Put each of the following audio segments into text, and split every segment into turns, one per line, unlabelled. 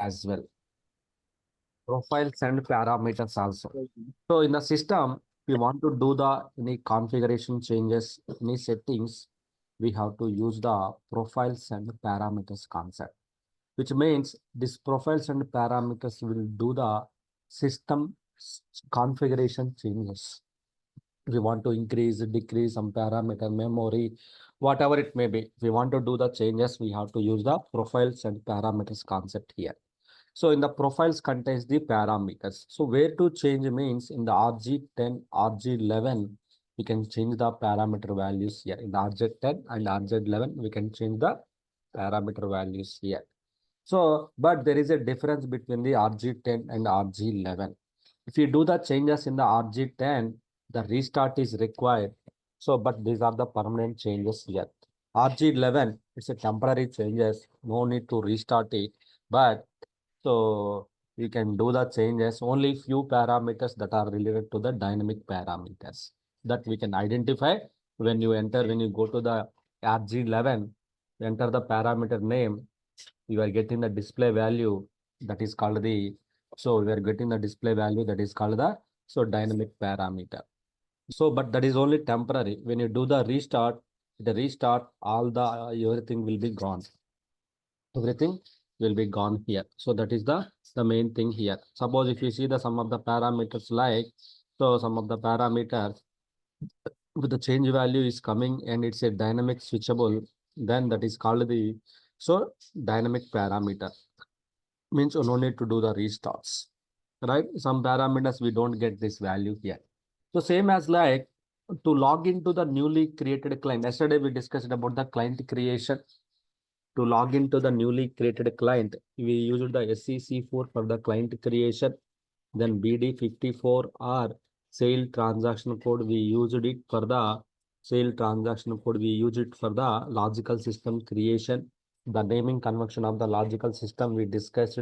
as well. Profiles and parameters also. So in the system, we want to do the any configuration changes, any settings, we have to use the profiles and parameters concept, which means this profiles and parameters will do the system configuration changes. We want to increase, decrease some parameter, memory, whatever it may be. If we want to do the changes, we have to use the profiles and parameters concept here. So in the profiles contains the parameters. So where to change means in the RG10, RG11, we can change the parameter values here. In the RZ10 and RZ11, we can change the parameter values here. So, but there is a difference between the RG10 and RG11. If you do the changes in the RG10, the restart is required. So, but these are the permanent changes here. RG11, it's a temporary changes, no need to restart it. But so you can do the changes, only few parameters that are related to the dynamic parameters that we can identify when you enter, when you go to the RG11, enter the parameter name, you are getting the display value that is called the, so we are getting the display value that is called the, so dynamic parameter. So, but that is only temporary. When you do the restart, all the everything will be gone. Everything will be gone here. So that is the main thing here. Suppose if you see the some of the parameters like, so some of the parameters with the change value is coming and it's a dynamic switchable, then that is called the, so dynamic parameter means you no need to do the restarts, right? Some parameters we don't get this value here. So same as like to log into the newly created client. Yesterday we discussed about the client creation. To log into the newly created client, we used the SEC4 for the client creation. Then BD54 or sale transaction code, we used it for the sale transaction code. We use it for the logical system creation. The naming convention of the logical system we discussed.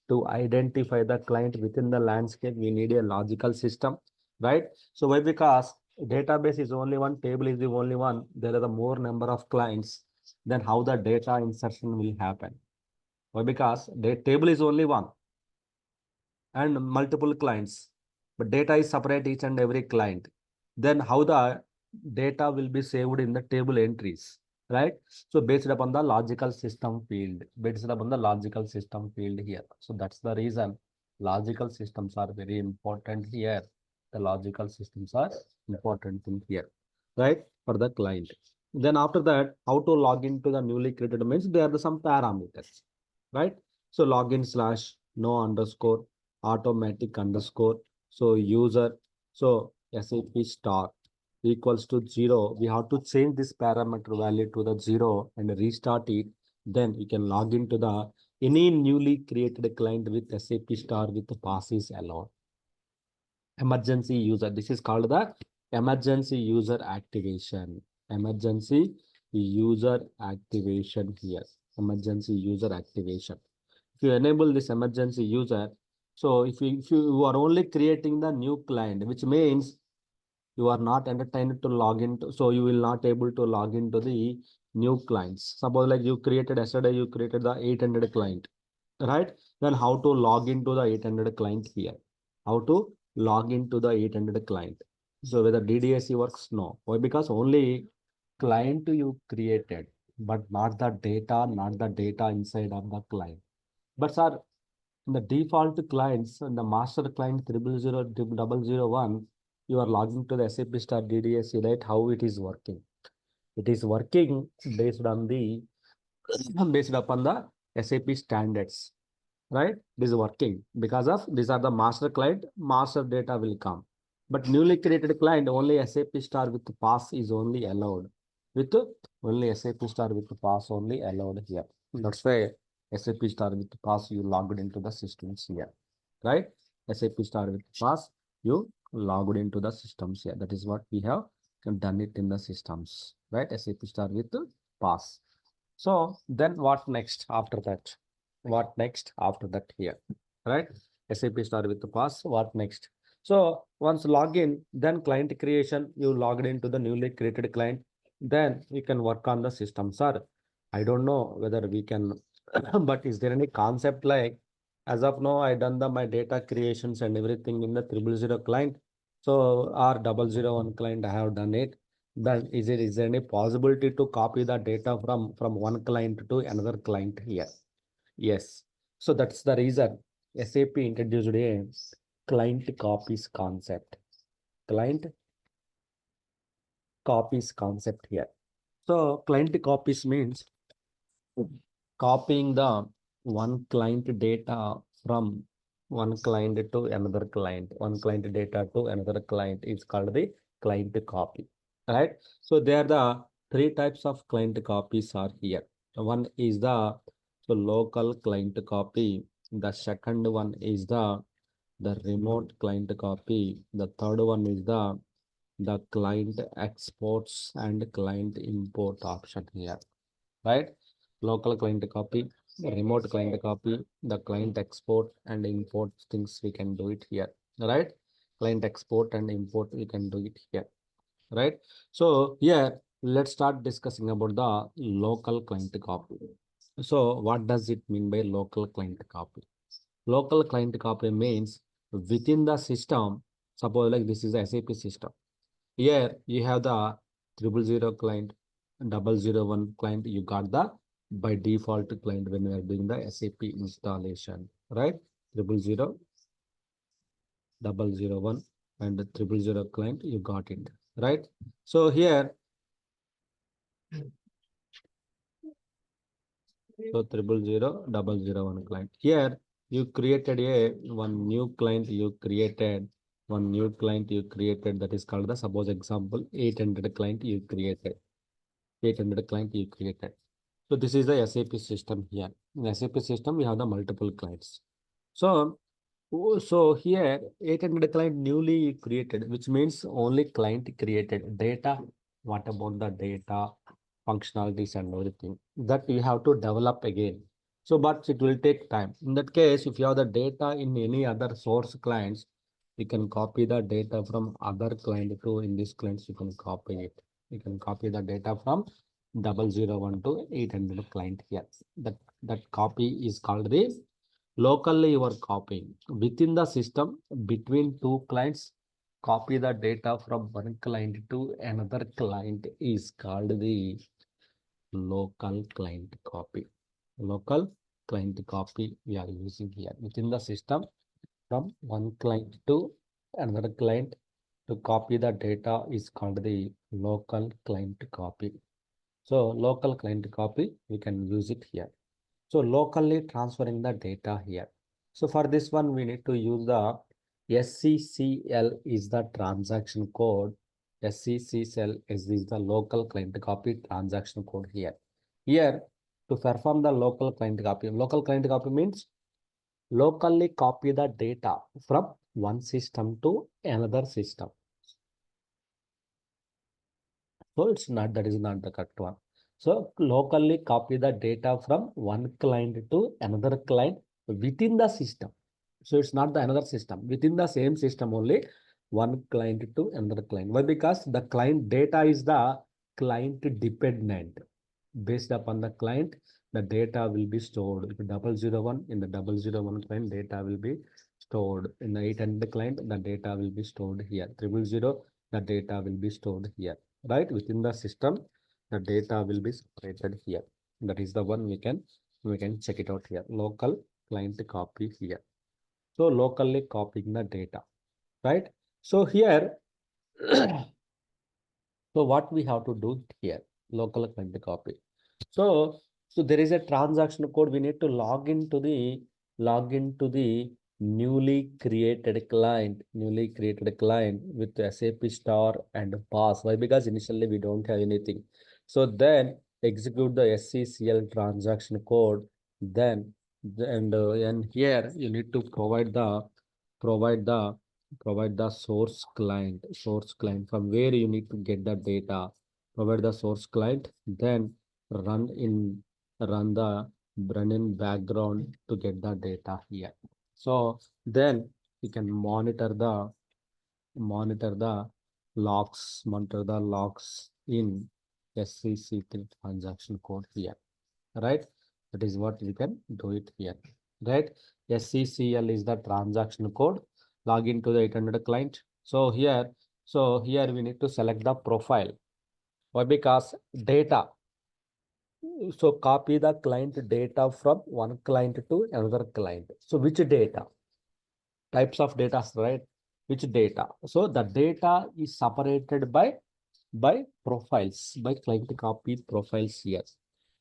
To identify the client within the landscape, we need a logical system, right? So why? Because database is only one, table is the only one. There are the more number of clients, then how the data insertion will happen? Why? Because the table is only one and multiple clients, but data is separate each and every client. Then how the data will be saved in the table entries, right? So based upon the logical system field, based upon the logical system field here. So that's the reason logical systems are very important here. The logical systems are important in here, right? For the client. Then after that, how to log into the newly created means there are some parameters, right? So login slash no underscore automatic underscore, so user, so SAP star equals to 0. We have to change this parameter value to the 0 and restart it. Then you can log into the any newly created client with SAP star with the pass is allowed. Emergency user, this is called the emergency user activation. Emergency user activation here. Emergency user activation. If you enable this emergency user, so if you are only creating the new client, which means you are not entertained to log into, so you will not able to log into the new clients. Suppose like you created yesterday, you created the 800 client, right? Then how to log into the 800 client here? How to log into the 800 client? So whether DDSC works? No. Why? Because only client you created, but not the data inside of the client. But sir, in the default clients, in the master client 0000001, you are logging to the SAP star DDSC, right? How it is working? It is working based on the based upon the SAP standards, right? It is working because of these are the master client, master data will come. But newly created client, only SAP star with pass is only allowed. With only SAP star with pass only allowed here. That's why SAP star with pass you logged into the systems here, right? SAP star with pass you logged into the systems here. That is what we have done it in the systems, right? SAP star with pass. So then what next after that? What next after that here, right? SAP star with the pass, what next? So once login, then client creation, you logged into the newly created client, then you can work on the system. Sir, I don't know whether we can, but is there any concept like As of now, I done my data creations and everything in the 000 client. So R001 client, I have done it. Then is there any possibility to copy the data from one client to another client here? Yes. So that's the reason SAP introduced a client copies concept. Client copies concept here. So client copies means copying the one client data from one client to another client, one client data to another client is called the client copy, right? So there are the three types of client copies are here. One is the local client copy. The second one is the remote client copy. The third one is the client exports and client import option here, right? Local client copy, remote client copy, the client export and import things we can do it here, right? Client export and import we can do it here, right? So here let's start discussing about the local client copy. So what does it mean by local client copy? Local client copy means within the system, suppose like this is the SAP system. Here you have the 000 client, 001 client. You got the by default client when you are doing the SAP installation, right? 000, 001, and 000 client. You got it, right? So here, so 000, 001 client. Here you created a one new client. You created one new client. You created that is called the suppose example 800 client. You created 800 client. You created. So this is the SAP system here. In SAP system, we have the multiple clients. So, so here 800 client newly created, which means only client created data. What about the data functionalities and everything that we have to develop again? So, but it will take time. In that case, if you have the data in any other source clients, you can copy the data from other client to in this clients, you can copy it. You can copy the data from 001 to 800 client here. That copy is called the locally you are copying within the system between two clients. Copy the data from one client to another client is called the local client copy. Local client copy we are using here within the system from one client to another client to copy the data is called the local client copy. So local client copy, we can use it here. So locally transferring the data here. So for this one, we need to use the SCCL is the transaction code. SCCL is the local client copy transaction code here. Here to perform the local client copy means locally copy the data from one system to another system. So it's not, that is not the correct one. So locally copy the data from one client to another client within the system. So it's not the another system. Within the same system only, one client to another client. Why? Because the client data is the client dependent. Based upon the client, the data will be stored. If 001 in the 001 client, data will be stored. In the 800 client, the data will be stored here. 000, the data will be stored here. Right? Within the system, the data will be separated here. That is the one we can check it out here. Local client copy here. So locally copying the data. Right? So here, so what we have to do here, local client copy. So there is a transaction code. We need to log into the newly created client with SAP star and pass. Why? Because initially we don't have anything. So then execute the SCCL transaction code. Then and here you need to provide the provide the source client from where you need to get the data. Provide the source client, then run in run the run in background to get the data here. So then you can monitor the logs in SCC3 transaction code here, right? That is what we can do it here, right? SCCL is the transaction code. Log into the 800 client. So here we need to select the profile. Why? Because data. So copy the client data from one client to another client. So which data? Types of data, right? Which data? So the data is separated by profiles, by client copy profiles here.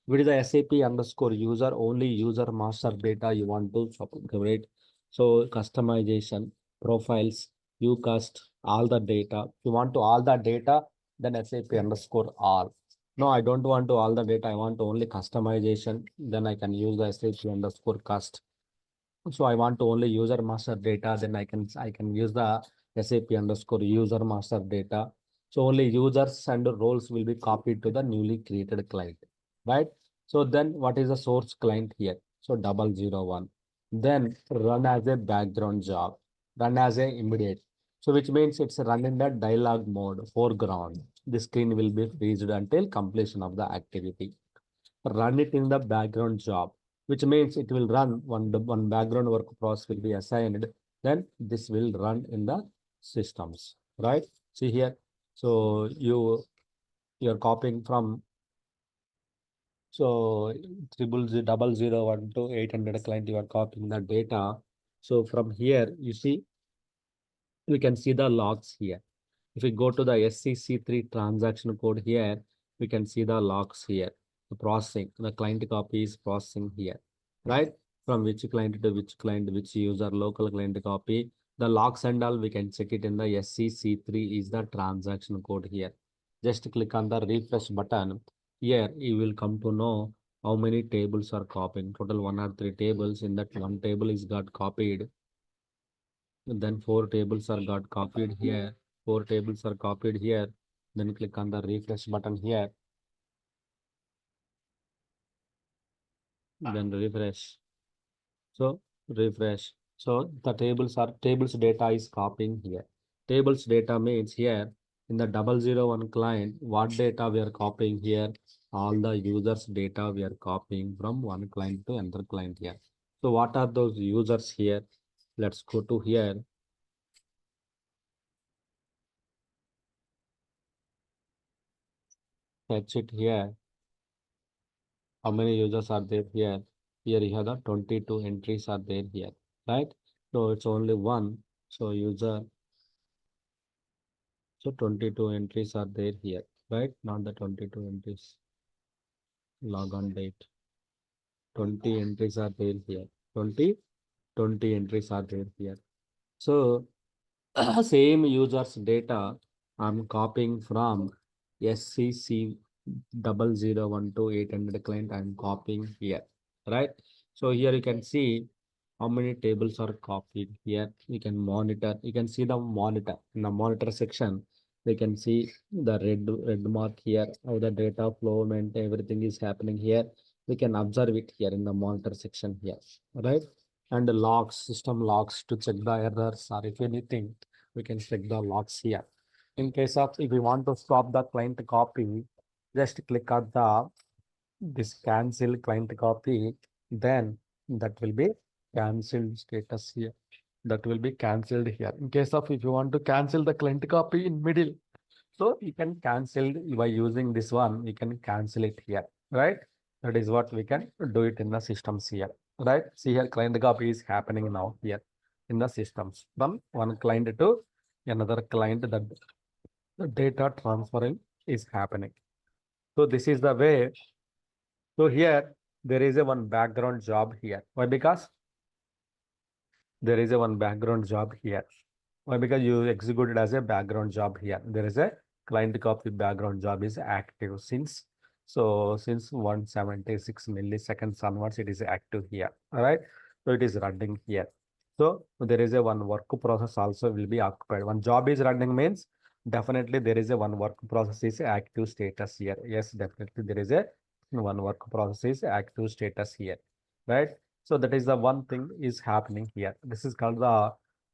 What is the SAP underscore user? Only user master data you want to separate. So customization, profiles, you cast all the data. If you want to all the data, then SAP underscore all. No, I don't want to all the data. I want only customization. Then I can use the SAP underscore cast. So I want to only user master data, then I can use the SAP underscore user master data. So only users and roles will be copied to the newly created client, right? So then what is the source client here? So 001. Then run as a background job, run as a immediate. So which means it's run in the dialog mode, foreground. The screen will be freezed until completion of the activity. Run it in the background job, which means it will run one background work process will be assigned, then this will run in the systems, right? See here, so you're copying from so 0001 to 800 client, you are copying the data. So from here, you see, we can see the logs here. If we go to the SCC3 transaction code here, we can see the logs here. The processing, the client copy is processing here, right? From which client to which client, which user, local client copy. The logs and all, we can check it in the SCC3 is the transaction code here. Just click on the refresh button. Here, you will come to know how many tables are copied. Total 1 or 3 tables. In that one table is got copied. Then 4 tables are got copied here. 4 tables are copied here. Then click on the refresh button here. Then refresh. So refresh. So the tables data is copying here. Tables data means here in the 001 client, what data we are copying here? All the users data we are copying from one client to another client here. So what are those users here? Let's go to here. Fetch it here. How many users are there here? Here you have the 22 entries are there here, right? So it's only one. So user, so 22 entries are there here, right? Not the 22 entries. Log on date. 20 entries are there here. 20 entries are there here. So same users data I'm copying from SCC 0001 to 800 client. I'm copying here, right? So here you can see how many tables are copied here. You can monitor. You can see the monitor in the monitor section. We can see the red mark here. How the data flow and everything is happening here. We can observe it here in the monitor section here, right? And the logs, system logs to check the errors or if anything, we can check the logs here. In case of if we want to stop the client copy, just click on the this cancel client copy, then that will be cancelled status here. That will be cancelled here. In case of if you want to cancel the client copy in middle, so you can cancel by using this one, you can cancel it here, right? That is what we can do it in the systems here, right? See here, client copy is happening now here in the systems from one client to another client, that the data transferring is happening. So this is the way. So here there is a one background job here. Why? Because there is a one background job here. Why? Because you executed as a background job here. There is a client copy background job is active since 176 milliseconds onwards it is active here. All right. So it is running here. So there is a one work process also will be occupied. One job is running means definitely there is a one work process is active status here. Yes, definitely there is a one work process is active status here. Right. So that is the one thing is happening here. This is called the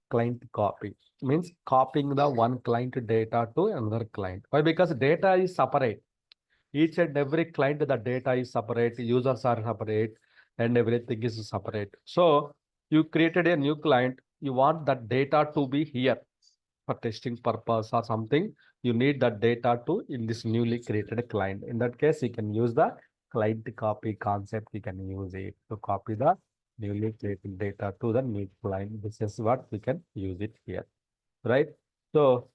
client copy. Means copying the one client data to another client. Why? Because data is separate. Each and every client, the data is separate, users are separate, and everything is separate. So You created a new client, you want that data to be here for testing purpose or something, you need that data to in this newly created client. In that case, you can use the client copy concept. You can use it to copy the newly created data to the new client. This is what we can use it here, right? So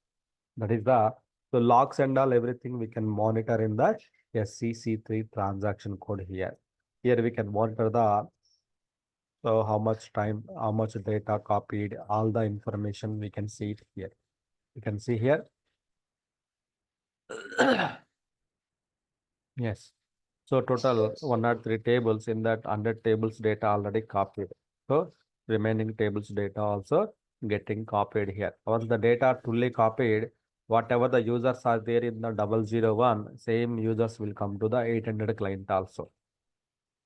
that is the logs and all everything we can monitor in the SCC3 transaction code here. Here we can monitor the so how much time, how much data copied, all the information we can see it here. You can see here. Yes. So total 103 tables, in that 100 tables data already copied. So remaining tables data also getting copied here. Once the data fully copied, whatever the users are there in the 001, same users will come to the 800 client also.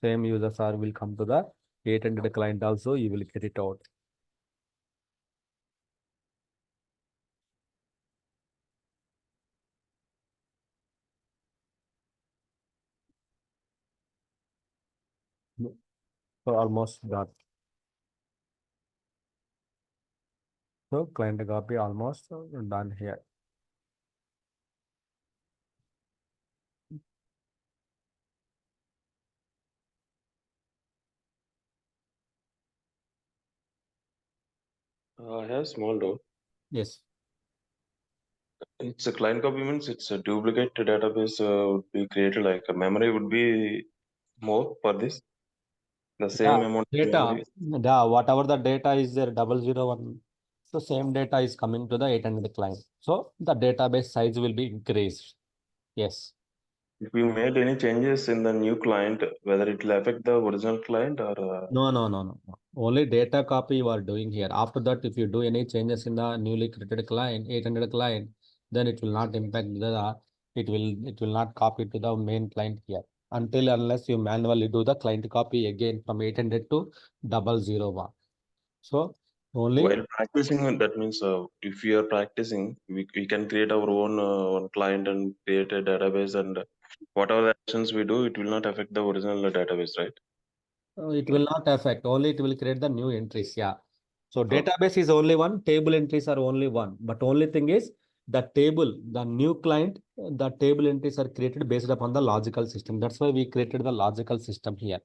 Same users are will come to the 800 client also. You will get it out. So almost done. So client copy almost done here.
I have a small doubt.
Yes.
It's a client copy means it's a duplicate database would be created, like a memory would be more for this, the
Yeah,
same amount of
data,
memory.
yeah, whatever the data is there, 001, so same data is coming to the 800 client. So the database size will be increased. Yes.
If we made any changes in the new client, whether it will affect the original client or
No. Only data copy you are doing here. After that, if you do any changes in the newly created client, 800 client, then it will not impact the, it will not copy to the main client here until unless you manually do the client copy again from 800 to 001. So only.
while practicing, that means if we are practicing, we can create our own client and create a database, and whatever the actions we do, it will not affect the original database, right?
It will not affect, only it will create the new entries. Yeah. So
Okay.
database is only one, table entries are only one. But only thing is the table, the new client, the table entries are created based upon the logical system. That's why we created the logical system here.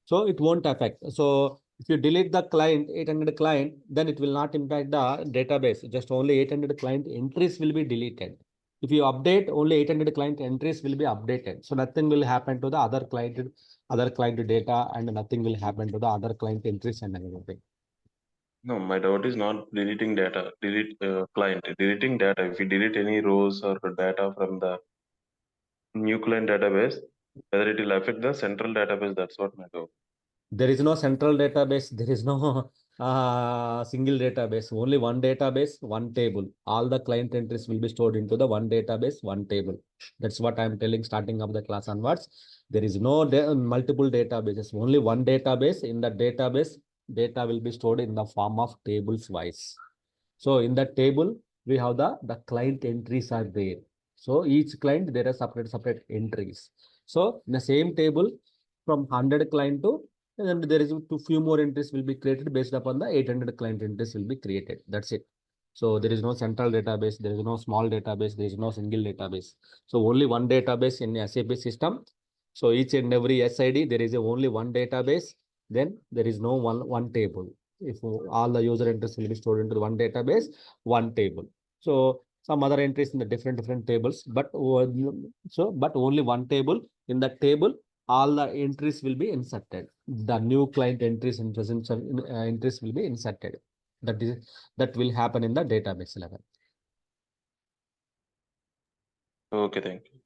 So it won't affect. So if you delete the client, 800 client, then it will not impact the database. Just only 800 client entries will be deleted. If you update, only 800 client entries will be updated. So nothing will happen to the other client data and nothing will happen to the other client entries and everything.
No, my doubt is not deleting data, delete client, deleting data. If we delete any rows or data from the new client database, whether it will affect the central database, that's what my doubt.
There is no central database. There is no single database. Only one database, one table. All the client entries will be stored into the one database, one table. That's what I'm telling starting of the class onwards. There is no multiple databases. Only one database. In the database, data will be stored in the form of tables wise. So in that table, we have the client entries are there. So each client, there are separate entries. So in the same table, from 100 client to, and there is two few more entries will be created based upon the 800 client entries will be created. That's it. So there is no central database, there is no small database, there is no single database. So only one database in SAP system. So each and every SID, there is only one database. Then there is no one table. If all the user entries will be stored into one database, one table. So some other entries in the different tables, but but only one table. In that table, all the entries will be inserted. The new client entries and present entries will be inserted. That will happen in the database level.
Okay, thank you.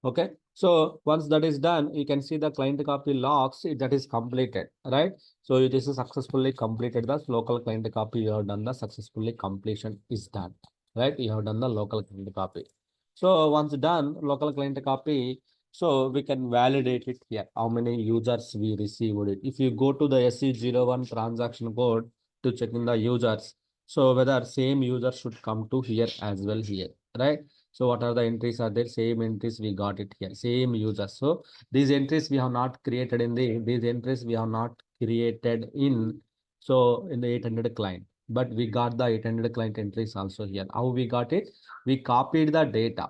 Okay. So once that is done, you can see the client copy logs that is completed, right? So it is successfully completed. The local client copy you have done the successfully completion is done, right? You have done the local client copy. So once done local client copy, so we can validate it here. How many users we received it. If you go to the SE01 transaction code to check in the users, so whether same user should come to here as well here, right? So what are the entries are there? Same entries we got it here. Same user. So these entries we have not created in these entries we have not created in the 800 client, but we got the 800 client entries also here. How we got it? We copied the data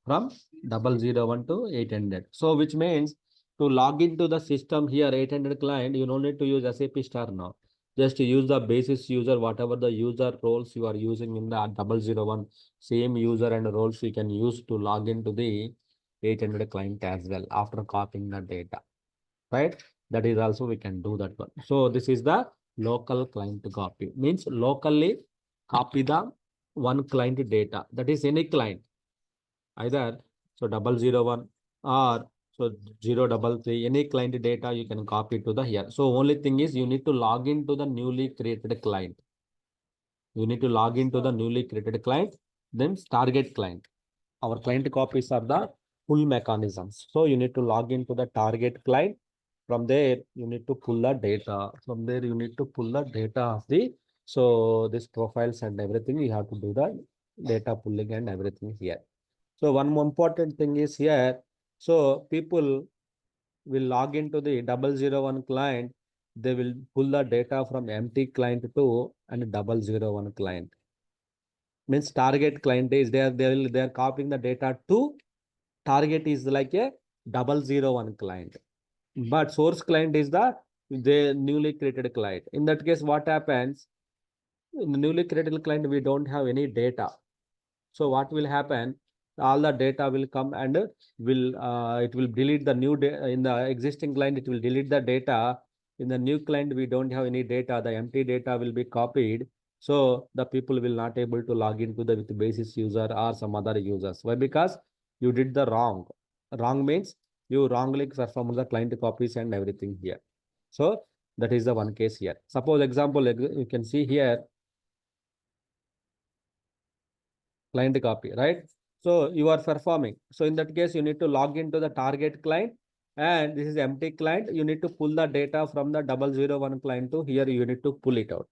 from 001 to 800. So which means to log into the system here 800 client, you don't need to use SAP star now. Just use the basis user, whatever the user roles you are using in the 001, same user and roles you can use to log into the 800 client as well after copying the data, right? That is also we can do that one. So this is the local client copy, means locally copy the one client data, that is any client, either 001 or 033, any client data you can copy to the here. So only thing is you need to log into the newly created client. You need to log into the newly created client, then target client. Our client copies are the pull mechanisms. So you need to log into the target client. From there, you need to pull the data. From there, you need to pull the data of the, so this profiles and everything, you have to do the data pulling and everything here. So one more important thing is here. So people will log into the 001 client. They will pull the data from empty client to and 001 client. Means target client is there. They are copying the data to target is like a 001 client. But source client is the newly created client. In that case, what happens? In the newly created client, we don't have any data. So what will happen? All the data will come and it will delete the new data in the existing client. It will delete the data. In the new client, we don't have any data. The empty data will be copied. So the people will not able to log into the with basis user or some other users. Why? Because you did the wrong. Wrong means you wrongly performed the client copies and everything here. So that is the one case here. Suppose example, you can see here client copy, right? So you are performing. So in that case, you need to log into the target client, and this is empty client. You need to pull the data from the 001 client to here. You need to pull it out.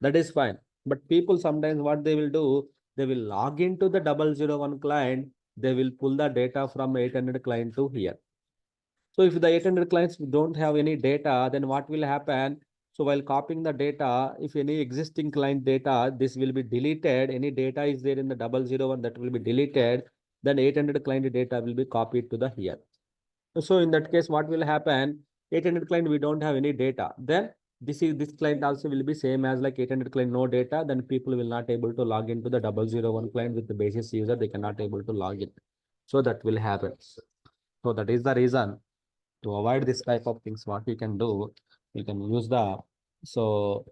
That is fine. But people sometimes what they will do, they will log into the 001 client. They will pull the data from 800 client to here. So if the 800 clients don't have any data, then what will happen? So while copying the data, if any existing client data, this will be deleted. Any data is there in the 001 that will be deleted. Then 800 client data will be copied to the here. So in that case, what will happen? 800 client, we don't have any data. Then this client also will be same as like 800 client, no data. Then people will not able to log into the 001 client with the basis user. They cannot able to log in. So that will happen. So that is the reason to avoid this type of things. What you can do, you can use the, so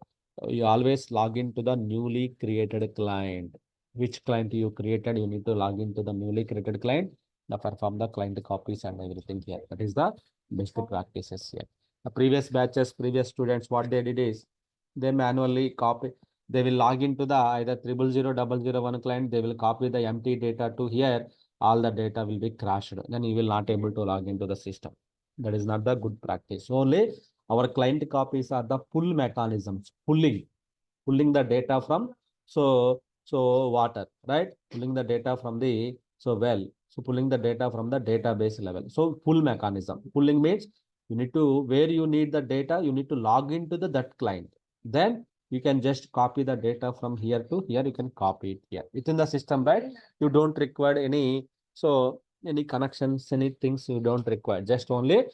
you always log into the newly created client. Which client you created, you need to log into the newly created client, the perform the client copies and everything here. That is the best practices here. The previous batches, previous students, what they did is they manually copy. They will log into the either 000 client. They will copy the empty data to here. All the data will be crashed. Then you will not able to log into the system. That is not the good practice. Only our client copies are the pull mechanisms, pulling the data from, water, right? Pulling the data from the, well. So pulling the data from the database level. So pull mechanism. Pulling means you need to, where you need the data, you need to log into that client. Then you can just copy the data from here to here. You can copy it here within the system, right? You don't require any, any connections, any things you don't require. Just only,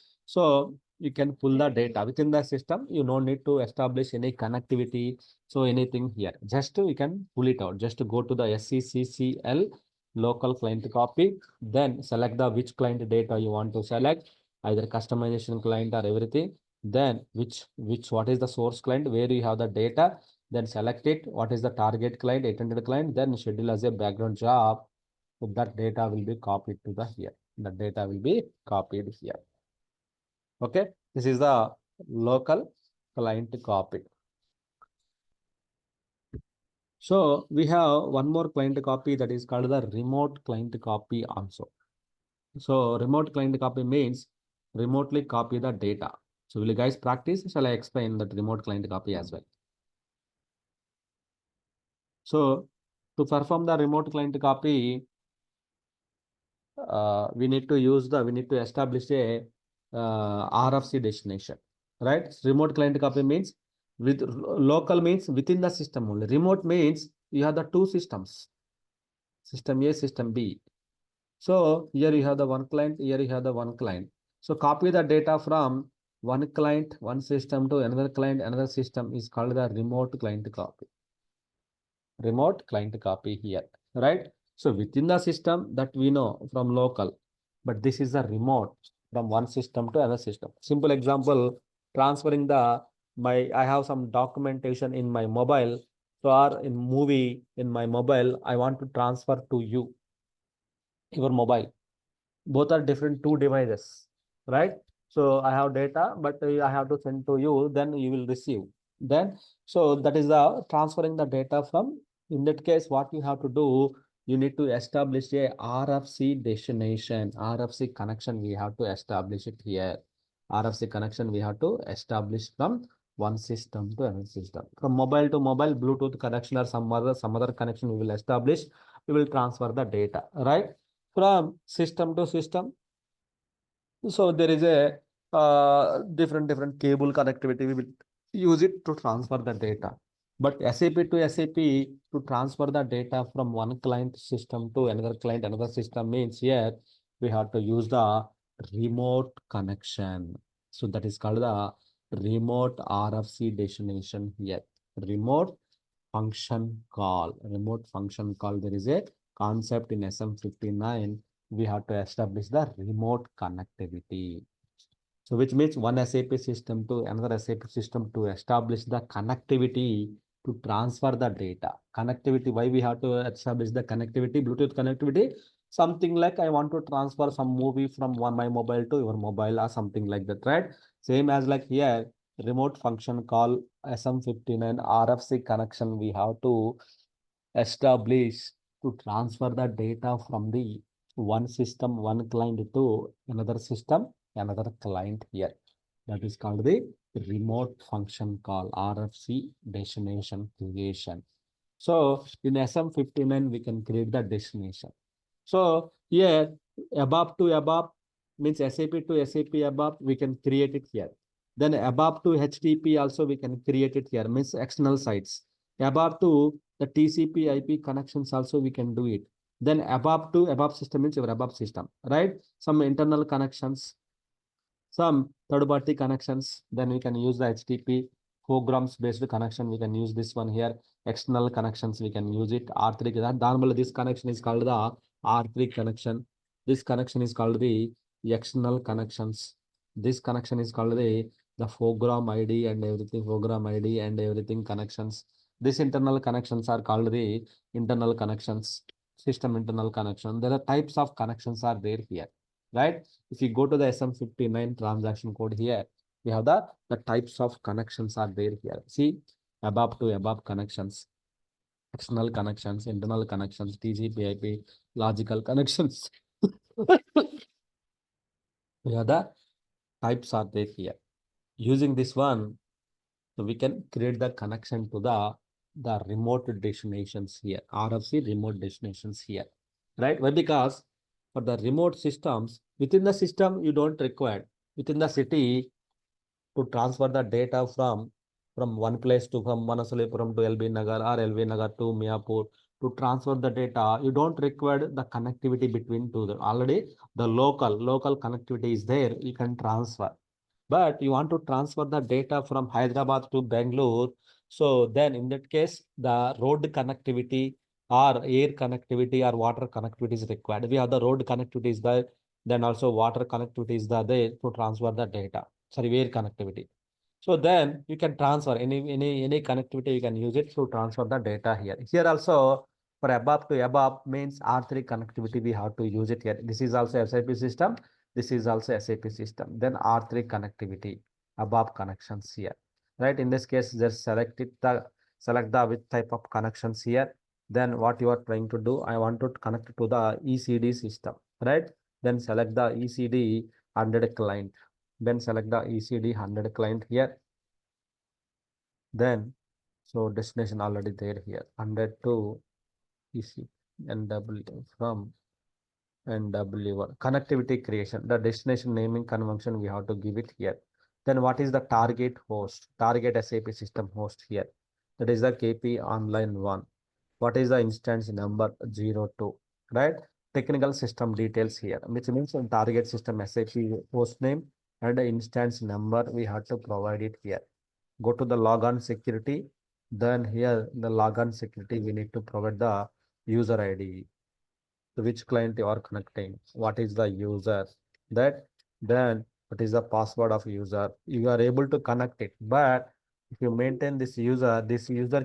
you can pull the data within the system. You don't need to establish any connectivity. So anything here, just you can pull it out. Just to go to the SCCL local client copy, then select the which client data you want to select, either customization client or everything. Then what is the source client where you have the data, then select it. What is the target client, 800 client, then schedule as a background job. So that data will be copied to the here. The data will be copied here. Okay, this is the local client copy. So we have one more client copy that is called the remote client copy also. So remote client copy means remotely copy the data. So will you guys practice? Shall I explain that remote client copy as well? So to perform the remote client copy, we need to establish a RFC destination. right? Remote client copy means with local means within the system only. Remote means you have the two systems, system A, system B. So here you have the one client, here you have the one client. So copy the data from one client, one system to another client, another system is called the remote client copy. Remote client copy here, right? So within the system that we know from local, but this is the remote from one system to another system. Simple example, transferring I have some documentation in my mobile, so or in movie in my mobile, I want to transfer to you, your mobile. Both are different two devices, right? So I have data, but I have to send to you, then you will receive. Then, so that is the transferring the data from. In that case, what you have to do, you need to establish a RFC destination, RFC connection. We have to establish it here. RFC connection we have to establish from one system to another system. From mobile to mobile, Bluetooth connection or some other connection we will establish. We will transfer the data, right? From system to system. So there is a different cable connectivity. We will use it to transfer the data. But SAP to SAP to transfer the data from one client system to another client, another system means here we have to use the remote connection. So that is called the remote RFC destination here. Remote function call. Remote function call. There is a concept in SM59. We have to establish the remote connectivity. So which means one SAP system to another SAP system to establish the connectivity to transfer the data. Connectivity, why we have to establish the connectivity, Bluetooth connectivity? Something like I want to transfer some movie from my mobile to your mobile or something like that, right? Same as like here, remote function call SM59 RFC connection we have to establish to transfer the data from the one system, one client to another system, another client here. That is called the remote function call, RFC destination creation. So in SM59, we can create the destination. So here, above to above means SAP to SAP above, we can create it here. Then above to HTTP also we can create it here, means external sites. Above to the TCP IP connections also we can do it. Then above to above system means your above system, right? Some internal connections, some third-party connections. Then we can use the HTTP programs based connection. We can use this one here. External connections, we can use it. R3. Normally, this connection is called the R3 connection. This connection is called the external connections. This connection is called the program ID and everything, program ID and everything connections. These internal connections are called the internal connections, system internal connection. There are types of connections are there here, right? If you go to the SM59 transaction code here, we have the types of connections are there here. See, above to above connections, external connections, internal connections, TCP IP, logical connections. We have the types are there here. Using this one, so we can create the connection to the remote destinations here, RFC remote destinations here, right? Why? Because for the remote systems, within the system, you don't require, within the city, to transfer the data from one place to from Manasalipuram to LB Nagar or LB Nagar to Miapur. To transfer the data, you don't require the connectivity between two. Already the local connectivity is there. You can transfer, but you want to transfer the data from Hyderabad to Bangalore. So then in that case, the road connectivity or air connectivity or water connectivity is required. We have the road connectivity is there, then also water connectivity is there to transfer the data. Sorry, air connectivity. So then you can transfer any connectivity, you can use it to transfer the data here. Here also for above to above means R3 connectivity, we have to use it here. This is also SAP system. This is also SAP system. Then R3 connectivity, above connections here. Right? In this case, just select the which type of connections here. Then what you are trying to do, I want to connect to the ECD system, right? Then select the ECD 100 client. Then select the ECD 100 client here. Then, so destination already there here. 100 to EC NW from NW1. Connectivity creation. The destination naming convention we have to give it here. Then what is the target host? Target SAP system host here. That is the KP online 1. What is the instance number 02, right? Technical system details here, which means on target system SAP host name and the instance number we have to provide it here. Go to the logon security. Then here the logon security we need to provide the user ID, to which client you are connecting, what is the user, that, then what is the password of user. You are able to connect it, but if you maintain this user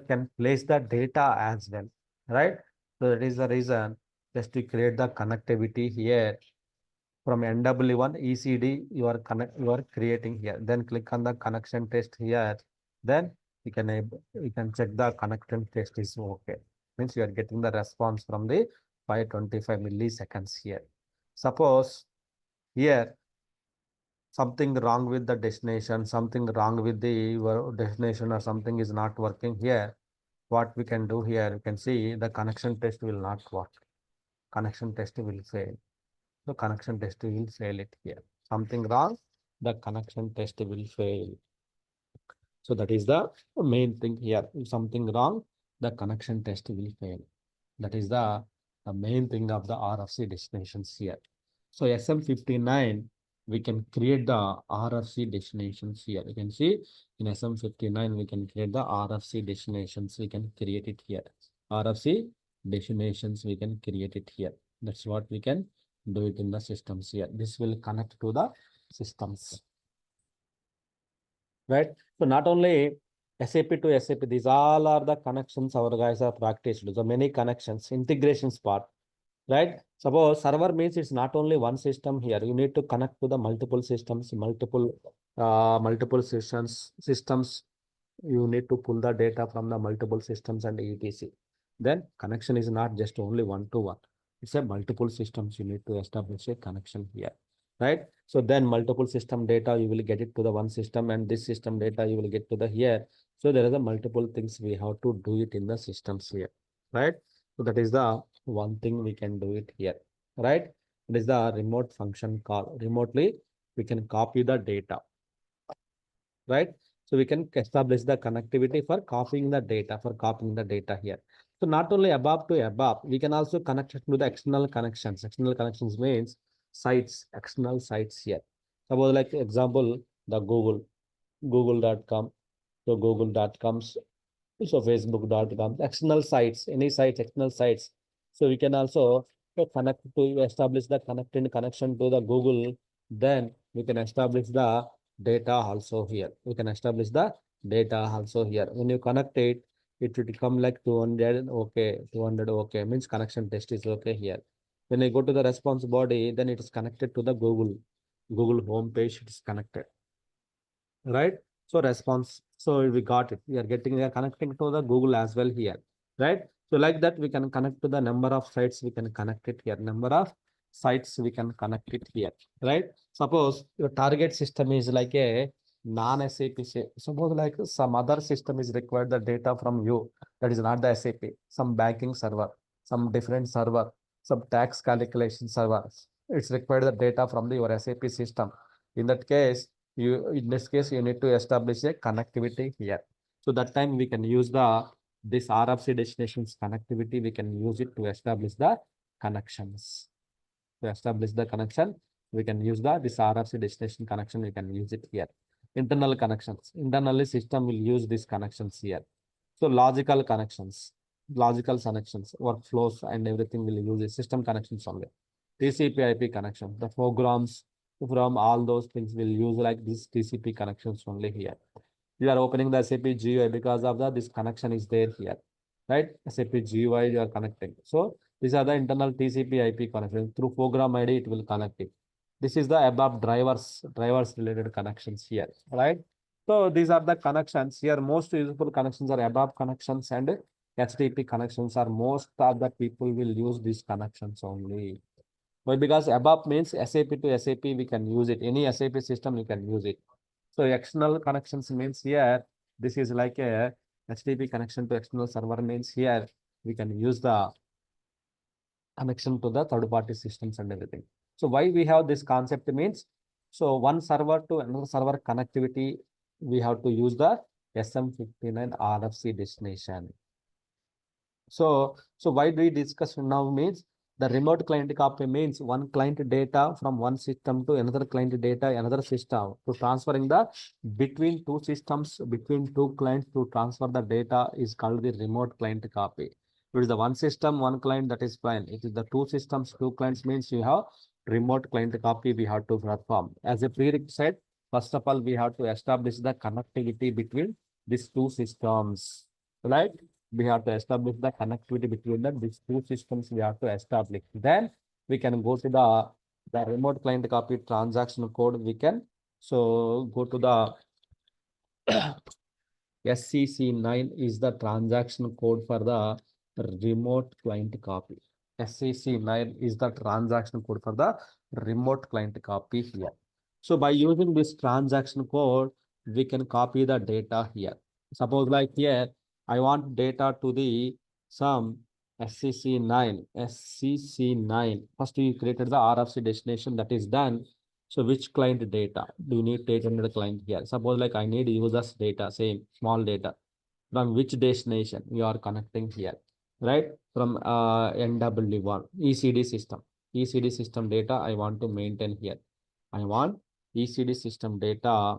can place the data as well, right? So that is the reason just to create the connectivity here from NW1 ECD you are creating here. Then click on the connection test here. Then you can check the connection test is okay. Means you are getting the response from the 525 milliseconds here. Suppose here something wrong with the destination, something wrong with the your destination, or something is not working here. What we can do here, you can see the connection test will not work. Connection test will fail. The connection test will fail it here. Something wrong, the connection test will fail. So that is the main thing here. If something wrong, the connection test will fail. That is the main thing of the RFC destinations here. So SM59, we can create the RFC destinations here. You can see in SM59, we can create the RFC destinations. We can create it here. RFC destinations, we can create it here. That's what we can do it in the systems here. This will connect to the systems, right? So not only SAP to SAP, these all are the connections our guys are practiced. So many connections, integrations part, right? Suppose server means it's not only one system here. You need to connect to the multiple systems, multiple systems. You need to pull the data from the multiple systems and etc. Then connection is not just only one to one. It's a multiple systems. You need to establish a connection here, right? So then multiple system data, you will get it to the one system, and this system data you will get to the here. So there is a multiple things we have to do it in the systems here, right? So that is the one thing we can do it here, right? It is the remote function call. Remotely, we can copy the data, right? So we can establish the connectivity for copying the data here. So not only above to above, we can also connect it to the external connections. External connections means sites, external sites here. Suppose like example, the google.com. So google.coms, so facebook.com, external sites, any sites, external sites. So we can also connect to establish the connected connection to the Google. Then we can establish the data also here. We can establish the data also here. When you connect it, it will come like 200. Okay, 200. Okay, means connection test is okay here. When I go to the response body, then it is connected to the Google home page. It is connected, right? So response, so we got it. We are connecting to the Google as well here, right? So like that, we can connect to the number of sites, we can connect it here. Number of sites, we can connect it here, right? Suppose your target system is like a non-SAP. Suppose like some other system is required the data from you. That is not the SAP. Some banking server, some different server, some tax calculation server. It's required the data from your SAP system. In that case, in this case you need to establish a connectivity here. So that time we can use this RFC destinations connectivity. We can use it to establish the connections. To establish the connection, we can use this RFC destination connection. We can use it here. Internal connections. Internally, system will use these connections here. So logical connections, workflows, and everything will use the system connections only. TCP/IP connection. The programs from all those things will use like this TCP connections only here. You are opening the SAP GUI because of this connection is there here, right? SAP GUI you are connecting. So these are the internal TCP/IP connection. Through program ID, it will connect it. This is the above drivers related connections here, right? So these are the connections here. Most useful connections are above connections, and HTTP connections are most of the people will use these connections only. Why? Because ABAP means SAP to SAP, we can use it. Any SAP system, you can use it. So external connections means here, this is like a HTTP connection to external server means here, we can use the connection to the third party systems and everything. So why we have this concept means, So one server to another server connectivity, we have to use the SM59 RFC destination. So why do we discuss now means the remote client copy means one client data from one system to another client data, another system to transferring the between two systems, between two clients to transfer the data is called the remote client copy. It is the one system, one client, that is fine. It is the two systems, two clients means you have remote client copy we have to perform. As a prerequisite, first of all, we have to establish the connectivity between these two systems, right? We have to establish the connectivity between these two systems we have to establish. Then we can go to the remote client copy transaction code. We can so go to the SCC9 is the transaction code for the remote client copy. SCC9 is the transaction code for the remote client copy here. So by using this transaction code, we can copy the data here. Suppose like here, I want data to the some SCC9, SCC9. First we created the RFC destination, that is done. So which client data? Do you need 800 client here? Suppose like I need users data, same small data. From which destination you are connecting here, right? From NW1 ECD system. ECD system data I want to maintain here. I want ECD system data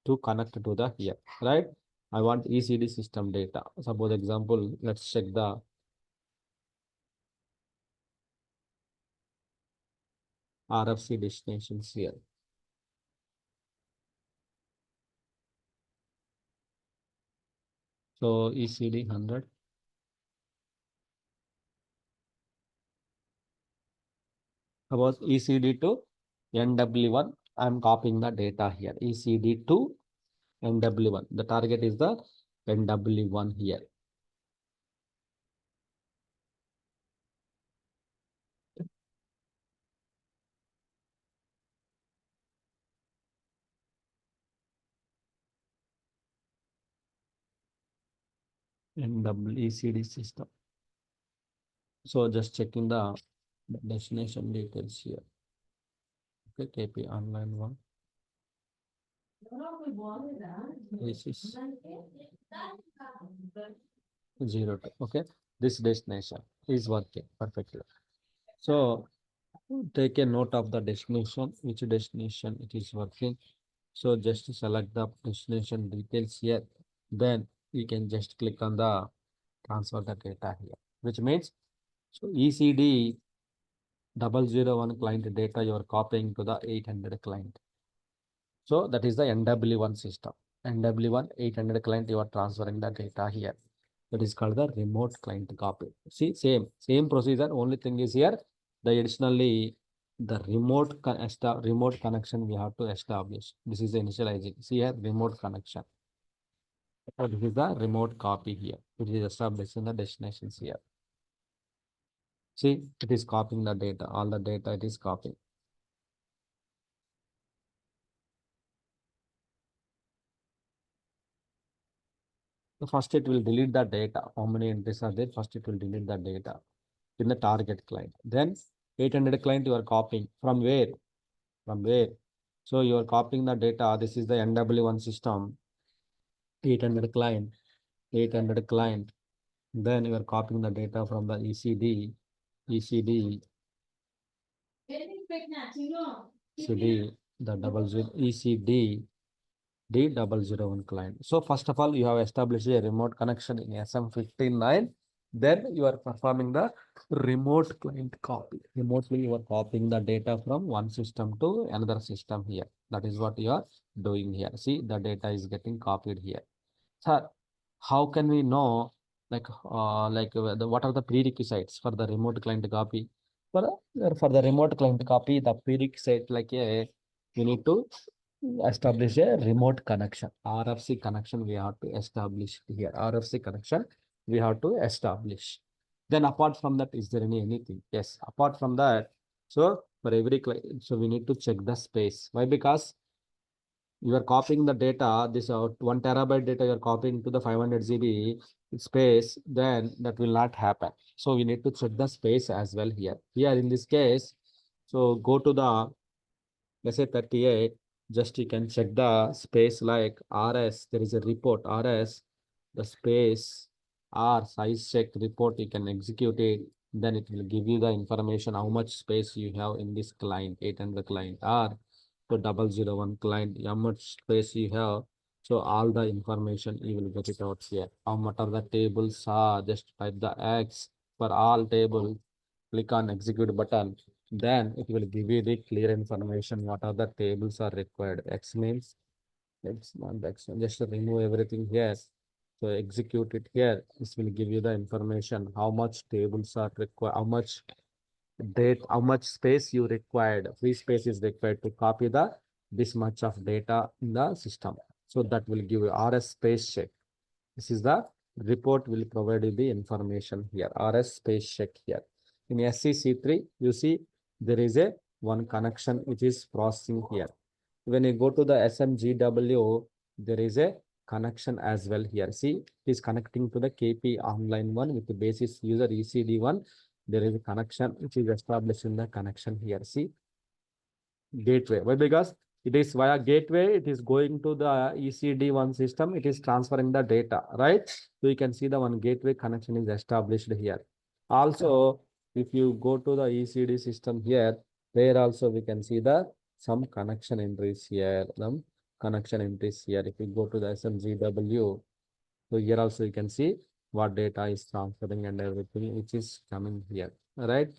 to connect to the here, right? I want ECD system data. Suppose example, let's check the RFC destinations here. So ECD 100. Suppose ECD to NW1, I'm copying the data here. ECD to NW1. The target is the NW1 here. ECD system. So just checking the destination details here. Okay, KP online one. This is 02. Okay, this destination is working perfectly. So take a note of the destination, which destination it is working. So just select the destination details here. Then you can just click on the transfer the data here, which means so ECD 001 client data you are copying to the 800 client. So that is the NW1 system. NW1 800 client you are transferring the data here. That is called the remote client copy. See, same procedure. Only thing is here, the additionally the remote connection we have to establish. This is the initializing. See here, remote connection. So this is the remote copy here, which is established in the destinations here. See, it is copying the data. All the data it is copying. So first it will delete the data. How many entries are there? First it will delete the data in the target client. Then 800 client you are copying. From where? From where? So you are copying the data. This is the NW1 system. 800 client. 800 client. Then you are copying the data from the ECD. ECD. ECD. The double zero. ECD. D001 client. So first of all, you have established a remote connection in SM59. Then you are performing the remote client copy. Remotely, you are copying the data from one system to another system here. That is what you are doing here. See, the data is getting copied here. Sir, how can we know what are the prerequisites for the remote client copy? For the remote client copy, the prerequisite you need to establish a remote connection. RFC connection we have to establish here. RFC connection we have to establish. Then apart from that, is there anything? Yes, apart from that, so for every client, so we need to check the space. Why? Because you are copying the data, this 1 terabyte data you are copying to the 500 GB space, then that will not happen. So we need to check the space as well here. Here in this case, so go to the let's say 38, just you can check the space like RS, there is a report RS, the space R size check report, you can execute it, then it will give you the information how much space you have in this client, 800 client R, so 001 client, how much space you have. So all the information you will get it out here. How much are the tables are, just type the X for all tables, click on execute button, then it will give you the clear information what are the tables are required. X means it's not the X. Just remove everything here. So execute it here. This will give you the information how much tables are required, how much date, how much space you required. Free space is required to copy the this much of data in the system. So that will give you RS space check. This is the report will provide you the information here. RS space check here. In SCC3, you see there is a one connection which is processing here. When you go to the SMGW, there is a connection as well here. See, it is connecting to the KP online one with the basis user ECD1. There is a connection which is established in the connection here. See, gateway. Why? Because it is via gateway, it is going to the ECD1 system, it is transferring the data, right? So you can see the one gateway connection is established here. Also, if you go to the ECD system here, there also we can see the some connection entries here, some connection entries here. If you go to the SMGW, so here also you can see what data is transferring and everything which is coming here, right?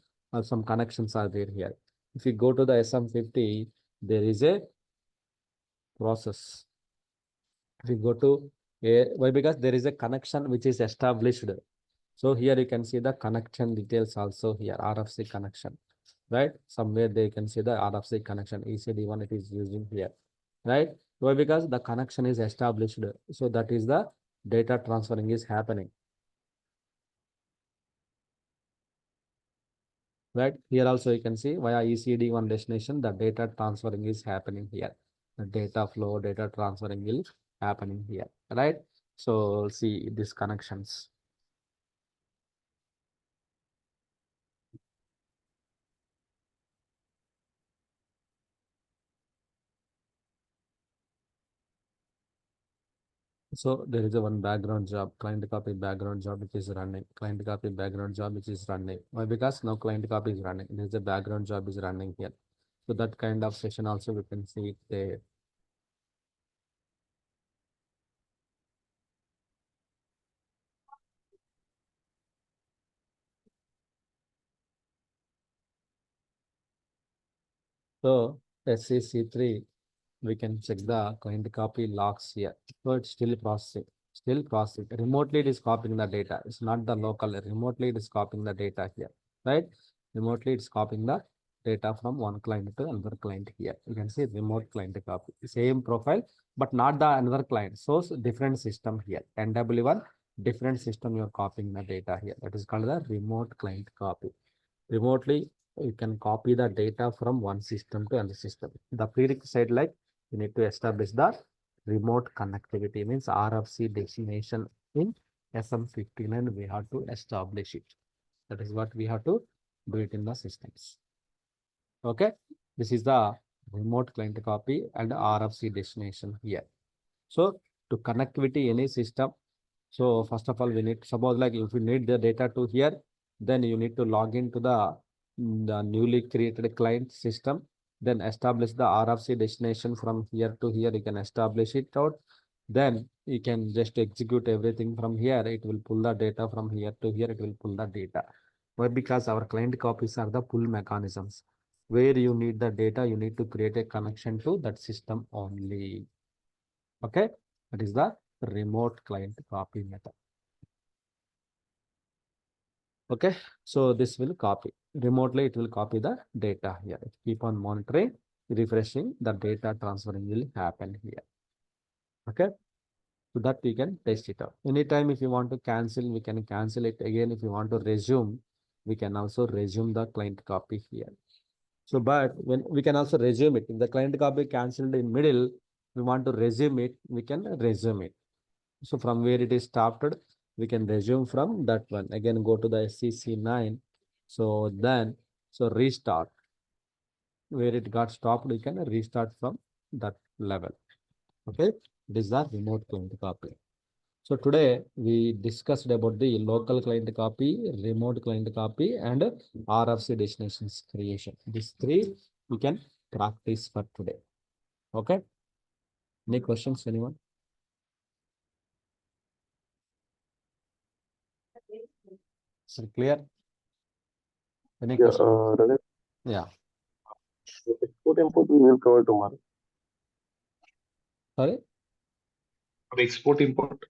Some connections are there here. If you go to the SM50, there is a process. If you go to a, why? Because there is a connection which is established. So here you can see the connection details also here, RFC connection, right? Somewhere they can see the RFC connection, ECD1 it is using here, right? Why? Because the connection is established. So that is the data transferring is happening. Right here also you can see via ECD1 destination the data transferring is happening here, the data flow, data transferring will happening here, right? So see these connections. So there is a one background job, client copy background job which is running, client copy background job which is running. Why? Because now client copy is running, there is a background job is running here. So that kind of session also we can see it there. So SCC3, we can check the client copy logs here. So it's still processing, still processing. Remotely it is copying the data. It's not the local. Remotely it is copying the data here, right? Remotely it's copying the data from one client to another client here. You can see remote client copy. Same profile, but not the another client. So different system here. NW1, different system you're copying the data here. That is called the remote client copy. Remotely, you can copy the data from one system to another system. The prerequisite like you need to establish the remote connectivity means RFC destination in SM59 we have to establish it. That is what we have to do it in the systems. Okay, this is the remote client copy and RFC destination here. So to connectivity any system, so first of all, we need suppose like if you need the data to here, then you need to log into the newly created client system, then establish the RFC destination from here to here. You can establish it out. Then you can just execute everything from here. It will pull the data from here to here. It will pull the data. Why? Because our client copies are the pull mechanisms. Where you need the data, you need to create a connection to that system only. Okay, that is the remote client copy method. Okay, so this will copy remotely, it will copy the data here. Keep on monitoring, refreshing, the data transferring will happen here. Okay, so that we can test it out. Anytime if you want to cancel, we can cancel it again. If you want to resume, we can also resume the client copy here. So, but when we can also resume it, if the client copy cancelled in middle, we want to resume it, we can resume it. So from where it is started, we can resume from that one. Again, go to the SCC9. So then, so restart. where it got stopped, you can restart from that level. Okay, this is the remote client copy. So today we discussed about the local client copy, remote client copy, and RFC destinations creation. These three we can practice for today. Okay. Any questions, anyone? Is it clear? Any
Yeah,
question?
Rajat,
Yeah.
export import we will cover tomorrow.
Sorry.
For export import,